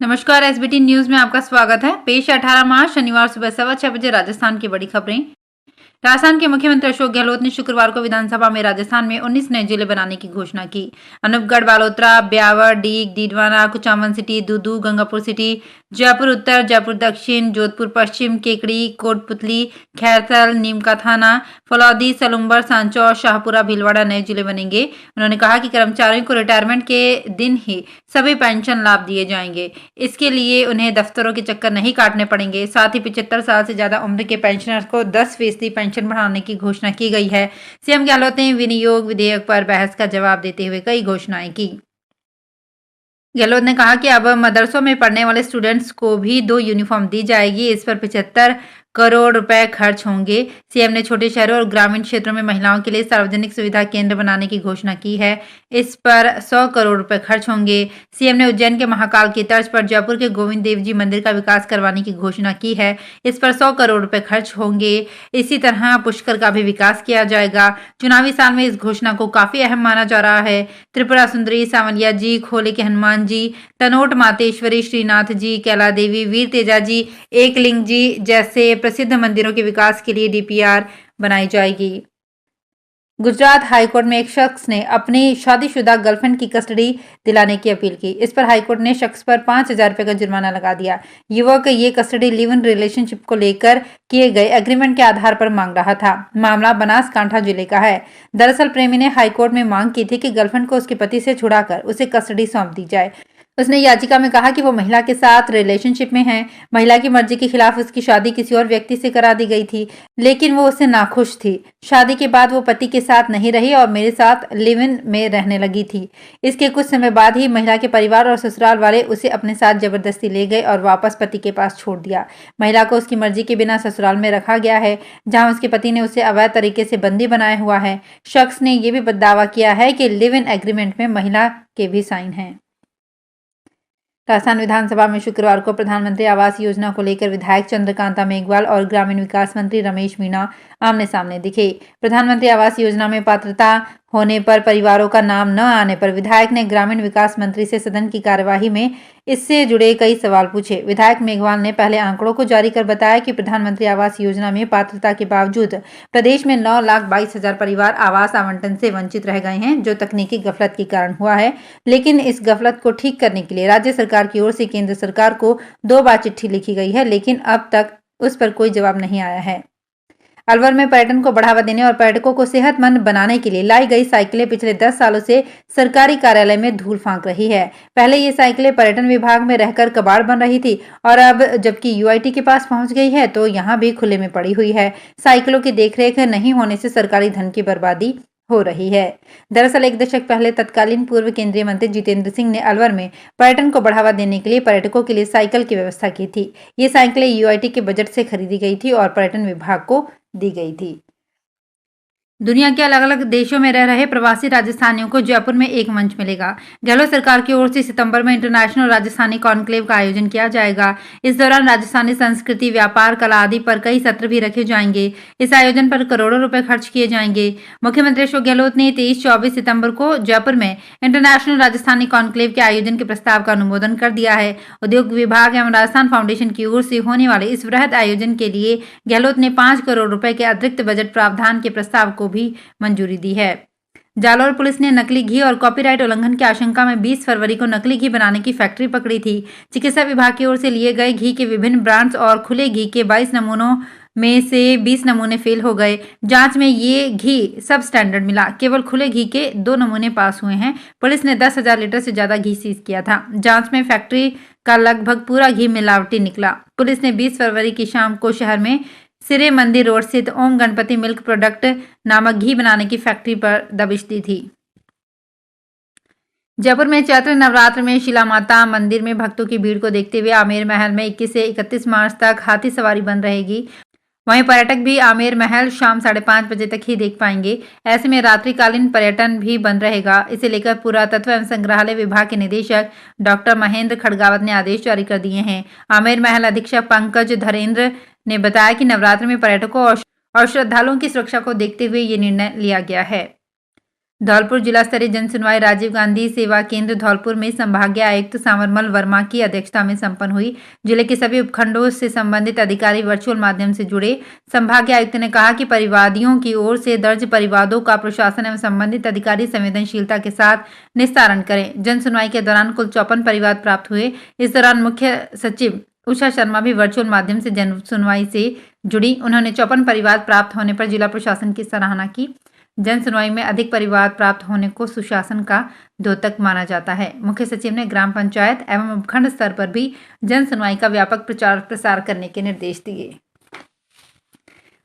नमस्कार। SBT news में आपका स्वागत है। पेश है 18 मार्च शनिवार सुबह 6:15 बजे राजस्थान की बड़ी खबरें। राजस्थान के मुख्यमंत्री अशोक गहलोत ने शुक्रवार को विधानसभा में राजस्थान में 19 नए जिले बनाने की घोषणा की। अनूपगढ़, बालोतरा, ब्यावर, डीग, डीडवाना, कुचामन सिटी, दूदू, गंगापुर सिटी, जयपुर उत्तर, जयपुर दक्षिण, जोधपुर पश्चिम, केकड़ी, कोटपुतली, खैरथल, नीमका थाना, फलौदी, सलुम्बर, सांचौर, शाहपुरा, भीलवाड़ा नए जिले बनेंगे। उन्होंने कहा कि कर्मचारियों को रिटायरमेंट के दिन ही सभी पेंशन लाभ दिए जाएंगे। इसके लिए उन्हें दफ्तरों के चक्कर नहीं काटने पड़ेंगे। साथ ही 75 साल से ज्यादा उम्र के पेंशनर्स को 10% पेंशन बढ़ाने की घोषणा की गई है। सीएम गहलोत ने विनियोग विधेयक पर बहस का जवाब देते हुए कई घोषणाएं की। गहलोत ने कहा कि अब मदरसों में पढ़ने वाले स्टूडेंट्स को भी 2 यूनिफॉर्म दी जाएगी। इस पर 75 करोड़ रुपए खर्च होंगे। सीएम ने छोटे शहरों और ग्रामीण क्षेत्रों में महिलाओं के लिए सार्वजनिक सुविधा केंद्र बनाने की घोषणा की है। इस पर 100 करोड़ रुपए खर्च होंगे। सीएम ने उज्जैन के महाकाल की तर्ज पर जयपुर के गोविंद देव जी मंदिर का विकास करवाने की घोषणा की है। इस पर 100 करोड़ रुपए खर्च होंगे। इसी तरह पुष्कर का भी विकास किया जाएगा। चुनावी साल में इस घोषणा को काफी अहम माना जा रहा है। त्रिपुरा सुंदरी, सांवलिया जी, खोले के हनुमान जी, तनोट मातेश्वरी, श्रीनाथ जी, कैला देवी, वीर तेजा जी, एकलिंग जी जैसे प्रसिद्ध मंदिरों के विकास के लिए डीपीआर बनाई जाएगी। गुजरात हाईकोर्ट में एक शख्स ने अपनी शादीशुदा गर्लफ्रेंड की कस्टडी दिलाने की अपील की। इस पर हाईकोर्ट ने शख्स पर 5,000 रुपए का जुर्माना लगा दिया। युवक ये कस्टडी लिव इन रिलेशनशिप को लेकर किए गए एग्रीमेंट के आधार पर मांग रहा था। मामला बनासकांठा जिले का है। दरअसल प्रेमी ने हाईकोर्ट में मांग की थी कि गर्लफ्रेंड को उसके पति से छुड़ाकर उसे कस्टडी सौंप दी जाए। उसने याचिका में कहा कि वो महिला के साथ रिलेशनशिप में है। महिला की मर्जी के खिलाफ उसकी शादी किसी और व्यक्ति से करा दी गई थी, लेकिन वो उससे नाखुश थी। शादी के बाद वो पति के साथ नहीं रही और मेरे साथ लिव इन में रहने लगी थी। इसके कुछ समय बाद ही महिला के परिवार और ससुराल वाले उसे अपने साथ जबरदस्ती ले गए और वापस पति के पास छोड़ दिया। महिला को उसकी मर्जी के बिना ससुराल में रखा गया है, जहां उसके पति ने उसे अवैध तरीके से बंदी बनाया हुआ है। शख्स ने यह भी दावा किया है कि लिव इन एग्रीमेंट में महिला के भी साइन हैं। राजस्थान विधानसभा में शुक्रवार को प्रधानमंत्री आवास योजना को लेकर विधायक चंद्रकांता मेघवाल और ग्रामीण विकास मंत्री रमेश मीणा आमने सामने दिखे। प्रधानमंत्री आवास योजना में पात्रता होने पर परिवारों का नाम न आने पर विधायक ने ग्रामीण विकास मंत्री से सदन की कार्यवाही में इससे जुड़े कई सवाल पूछे। विधायक मेघवाल ने पहले आंकड़ों को जारी कर बताया कि प्रधानमंत्री आवास योजना में पात्रता के बावजूद प्रदेश में 9,22,000 परिवार आवास आवंटन से वंचित रह गए हैं, जो तकनीकी गफलत के कारण हुआ है। लेकिन इस गफलत को ठीक करने के लिए राज्य सरकार की ओर से केंद्र सरकार को 2 बार चिट्ठी लिखी गई है, लेकिन अब तक उस पर कोई जवाब नहीं आया है। अलवर में पर्यटन को बढ़ावा देने और पर्यटकों को सेहतमंद बनाने के लिए लाई गई साइकिलें पिछले 10 सालों से सरकारी कार्यालय में धूल फांक रही है। पहले ये साइकिलें पर्यटन विभाग में रहकर कबाड़ बन रही थी और अब जबकि यूआईटी के पास पहुंच गई है तो यहां भी खुले में पड़ी हुई है। साइकिलों की देखरेख नहीं होने से सरकारी धन की बर्बादी हो रही है। दरअसल एक दशक पहले तत्कालीन पूर्व केंद्रीय मंत्री जितेंद्र सिंह ने अलवर में पर्यटन को बढ़ावा देने के लिए पर्यटकों के लिए साइकिल की व्यवस्था की थी। ये साइकिलें यूआईटी के बजट से खरीदी गई थी और पर्यटन विभाग को दी गई थी। दुनिया के अलग अलग देशों में रह रहे प्रवासी राजस्थानियों को जयपुर में एक मंच मिलेगा। गहलोत सरकार की ओर से सितंबर में इंटरनेशनल राजस्थानी कॉन्क्लेव का आयोजन किया जाएगा। इस दौरान राजस्थानी संस्कृति, व्यापार, कला आदि पर कई सत्र भी रखे जाएंगे। इस आयोजन पर करोड़ों रुपए खर्च किए जाएंगे। मुख्यमंत्री अशोक गहलोत ने 23-24 सितंबर को जयपुर में इंटरनेशनल राजस्थानी कॉन्क्लेव के आयोजन के प्रस्ताव का अनुमोदन कर दिया है। उद्योग विभाग एवं राजस्थान फाउंडेशन की ओर से होने वाले इस वृहद आयोजन के लिए गहलोत ने 5 करोड़ रुपए के अतिरिक्त बजट प्रावधान के प्रस्ताव को भी मंजूरी दी है। जालौर पुलिस ने नकली घी और कॉपीराइट उल्लंघन की आशंका में 20 फरवरी को नकली घी बनाने की फैक्ट्री पकड़ी थी। चिकित्सा विभाग की ओर से लिए गए घी के विभिन्न ब्रांड्स और खुले घी के 22 नमूनों में से 20 नमूने फेल हो गए। जांच में ये घी सब स्टैंडर्ड मिला। केवल खुले घी के 2 नमूने पास हुए हैं। पुलिस ने 10,000 लीटर से ज्यादा घी सीज किया था। जांच में फैक्ट्री का लगभग पूरा घी मिलावटी निकला। पुलिस ने 20 फरवरी की शाम को शहर में सिरे मंदिर रोड स्थित ओम गणपति मिल्क प्रोडक्ट नामक घी बनाने की फैक्ट्री पर दबिश दी थी। जयपुर में चैत्र नवरात्र में शिला माता मंदिर में भक्तों की भीड़ को देखते हुए आमेर महल में 21 से 31 मार्च तक हाथी सवारी बंद रहेगी। वहीं पर्यटक भी आमेर महल शाम 5:30 बजे तक ही देख पाएंगे। ऐसे में रात्रिकालीन पर्यटन भी बंद रहेगा। इसे लेकर पुरातत्व एवं संग्रहालय विभाग के निदेशक डॉक्टर महेंद्र खड़गावत ने आदेश जारी कर दिए हैं। आमेर महल अधीक्षक पंकज धरेंद्र ने बताया कि नवरात्र में पर्यटकों और श्रद्धालुओं की सुरक्षा को देखते हुए ये निर्णय लिया गया है। धौलपुर जिला स्तरीय जन सुनवाई राजीव गांधी सेवा केंद्र धौलपुर में संभागीय आयुक्त सांवरमल वर्मा की अध्यक्षता में संपन्न हुई। जिले के सभी उपखंडों से संबंधित अधिकारी वर्चुअल माध्यम से जुड़े। संभागीय आयुक्त ने कहा कि परिवादियों की ओर से दर्ज परिवादों का प्रशासन एवं संबंधित अधिकारी संवेदनशीलता के साथ निस्तारण करें। जन सुनवाई के दौरान कुल 54 परिवाद प्राप्त हुए। इस दौरान मुख्य सचिव उषा शर्मा भी वर्चुअल माध्यम से जन सुनवाई से जुड़ी। उन्होंने 54 परिवाद प्राप्त होने पर जिला प्रशासन की सराहना की। जन सुनवाई में अधिक परिवाद प्राप्त होने को सुशासन का द्योतक माना जाता है। मुख्य सचिव ने ग्राम पंचायत एवं उपखंड स्तर पर भी जन सुनवाई का व्यापक प्रचार प्रसार करने के निर्देश दिए।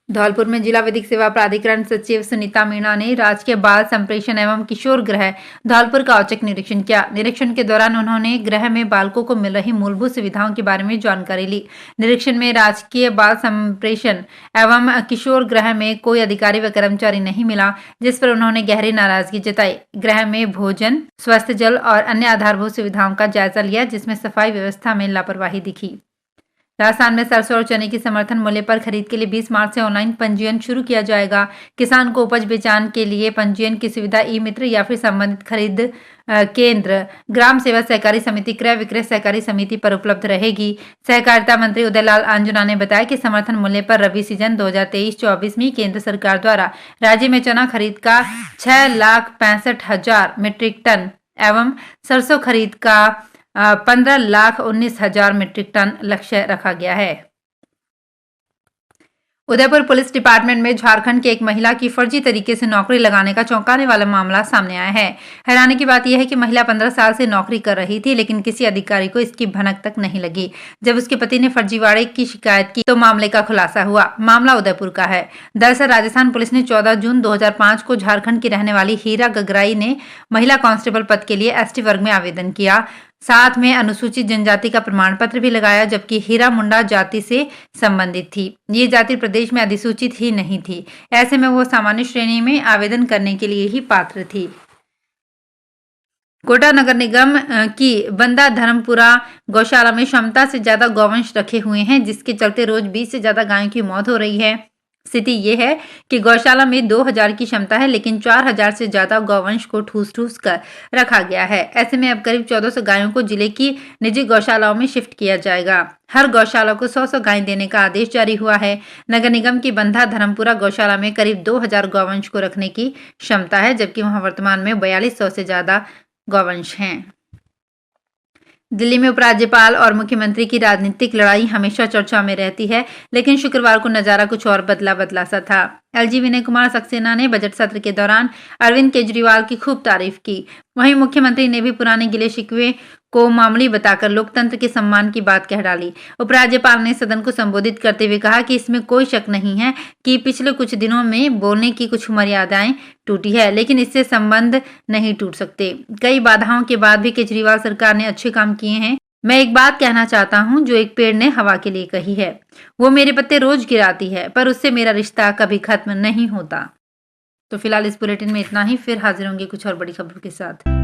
धौलपुर में जिला विधिक सेवा प्राधिकरण सचिव सुनीता मीणा ने राजकीय बाल संप्रेषण एवं किशोर गृह धौलपुर का औचक निरीक्षण किया। निरीक्षण के दौरान उन्होंने गृह में बालकों को मिल रही मूलभूत सुविधाओं के बारे में जानकारी ली। निरीक्षण में राजकीय बाल संप्रेषण एवं किशोर गृह में कोई अधिकारी व कर्मचारी नहीं मिला, जिस पर उन्होंने गहरी नाराजगी जताई। गृह में भोजन, स्वस्थ जल और अन्य आधारभूत सुविधाओं का जायजा लिया, जिसमें सफाई व्यवस्था में लापरवाही दिखी। राजस्थान में सरसों और चने की समर्थन मूल्य पर खरीद के लिए 20 मार्च से ऑनलाइन पंजीयन शुरू किया जाएगा। किसान को उपज बेचान के लिए पंजीयन की सुविधा ई मित्र या फिर संबंधित खरीद केंद्र, ग्राम सेवा सहकारी समिति, क्रय विक्रय सहकारी समिति पर उपलब्ध रहेगी। सहकारिता मंत्री उदयलाल आंजना ने बताया कि समर्थन मूल्य पर रबी सीजन 2023-24 में केंद्र सरकार द्वारा राज्य में चना खरीद का 6,65,000 मीट्रिक टन एवं सरसों खरीद का 15,19,000 मीट्रिक टन लक्ष्य रखा गया है। उदयपुर पुलिस डिपार्टमेंट में झारखंड की एक महिला की फर्जी तरीके से नौकरी लगाने का चौंकाने वाला मामला सामने आया है। हैरानी की बात यह है कि महिला 15 साल से नौकरी कर रही थी, लेकिन किसी अधिकारी को इसकी भनक तक नहीं लगी। जब उसके पति ने फर्जीवाड़े की शिकायत की तो मामले का खुलासा हुआ। मामला उदयपुर का है। दरअसल राजस्थान पुलिस ने 14 जून 2005 को झारखंड की रहने वाली हीरा गगराई ने महिला कांस्टेबल पद के लिए एसटी वर्ग में आवेदन किया। साथ में अनुसूचित जनजाति का प्रमाण पत्र भी लगाया, जबकि हीरा मुंडा जाति से संबंधित थी। ये जाति प्रदेश में अधिसूचित ही नहीं थी। ऐसे में वो सामान्य श्रेणी में आवेदन करने के लिए ही पात्र थी। कोटा नगर निगम की बंदा धर्मपुरा गौशाला में क्षमता से ज्यादा गौवंश रखे हुए हैं, जिसके चलते रोज 20 से ज्यादा गायों की मौत हो रही है। स्थिति ये है कि गौशाला में 2000 की क्षमता है, लेकिन 4000 से ज्यादा गौवंश को ठूस कर रखा गया है। ऐसे में अब करीब 1400 गायों को जिले की निजी गौशालाओं में शिफ्ट किया जाएगा। हर गौशाला को 100 गायें देने का आदेश जारी हुआ है। नगर निगम की बंधा धर्मपुरा गौशाला में करीब 2000 गौवंश को रखने की क्षमता है, जबकि वहां वर्तमान में 4200 से ज्यादा गौवंश हैं। दिल्ली में उपराज्यपाल और मुख्यमंत्री की राजनीतिक लड़ाई हमेशा चर्चा में रहती है, लेकिन शुक्रवार को नजारा कुछ और बदला सा था। एलजी विनय कुमार सक्सेना ने बजट सत्र के दौरान अरविंद केजरीवाल की खूब तारीफ की। वहीं मुख्यमंत्री ने भी पुराने गिले शिकवे को मामूली बताकर लोकतंत्र के सम्मान की बात कह डाली। उपराज्यपाल ने सदन को संबोधित करते हुए कहा कि इसमें कोई शक नहीं है कि पिछले कुछ दिनों में बोलने की कुछ मर्यादाएं टूटी है, लेकिन इससे संबंध नहीं टूट सकते। कई बाधाओं के बाद भी केजरीवाल सरकार ने अच्छे काम किए हैं। मैं एक बात कहना चाहता हूं जो एक पेड़ ने हवा के लिए कही है। वो मेरे पत्ते रोज गिराती है, पर उससे मेरा रिश्ता कभी खत्म नहीं होता। तो फिलहाल इस बुलेटिन में इतना ही। फिर हाजिर होंगे कुछ और बड़ी खबरों के साथ।